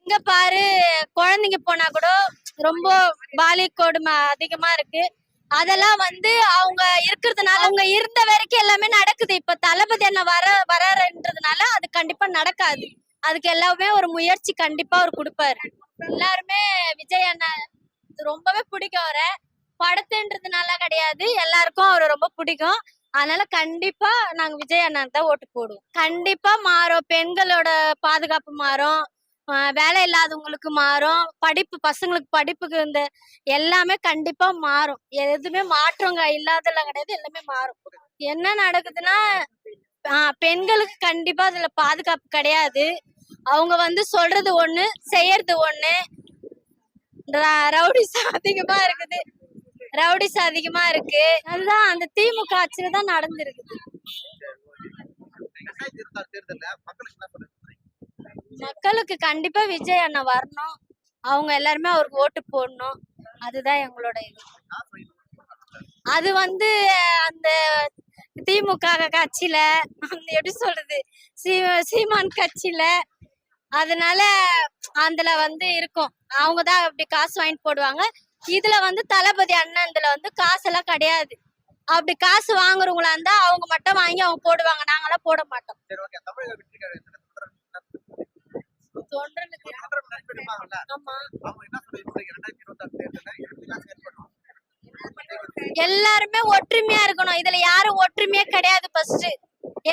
இங்க பாரு, குழந்தைங்க போனா கூட ரொம்ப பாலியல் கொடுமை அதிகமா இருக்கு. அதெல்லாம் வந்து அவங்க இருக்கிறதுனால அவங்க இருந்த வரைக்கும் எல்லாமே நடக்குது. இப்ப தளபதி அண்ணன் வராருன்றதுனால அது கண்டிப்பா நடக்காது. அதுக்கு எல்லாமே ஒரு முயற்சி கண்டிப்பா அவர் கொடுப்பாரு. எல்லாருமே விஜய் அண்ணன் ரொம்பவே பிடிக்கும் அவரை. படத்துன்றதுனால கிடையாது, எல்லாருக்கும் அவரை ரொம்ப பிடிக்கும். அதனால கண்டிப்பா நாங்க விஜய் அண்ணன் தான் ஓட்டு போடுவோம். கண்டிப்பா மாறும். பெண்களோட பாதுகாப்பு மாறும், வேலை இல்லாதவங்களுக்கு மாறும், பசங்களுக்கு படிப்புக்கு இந்த எல்லாமே கண்டிப்பா மாறும். எதுவுமே மாற்றங்க இல்லாதெல்லாம் கிடையாது, எல்லாமே மாறும். என்ன நடக்குதுன்னா பெண்களுக்கு கண்டிப்பா அதுல பாதுகாப்பு கிடையாது. அவங்க வந்து சொல்றது ஒண்ணு, செய்யறது ஒண்ணு. ரவுடிஸ் அதிகமா இருக்குது, ரவுடிஸ் அதிகமா இருக்கு. அதுதான் அந்த திமுக ஆட்சியில தான் நடந்திருக்குது. மக்களுக்கு கண்டிப்பா விஜய் அண்ணா வரணும், அவங்க எல்லாருமே அவருக்கு ஓட்டு போடணும். அதுதான் எங்களோட இது. அது வந்து அந்த திமுக கட்சியில எப்படி சொல்றது, சீமான் கட்சியில, அதனால அதுல வந்து இருக்கும். அவங்கதான் அப்படி காசு வாங்கிட்டு போடுவாங்க. இதுல வந்து தளபதி அண்ணன் இதுல வந்து காசெல்லாம் கிடையாது. அப்படி காசு வாங்குறவங்களா இருந்தா அவங்க மட்டும் வாங்கி அவங்க போடுவாங்க, நாங்களாம் போட மாட்டோம். எல்லாருமே ஒற்றுமையா இருக்கணும். இதுல யாரும் ஒற்றுமையா கிடையாது. ஃபர்ஸ்ட்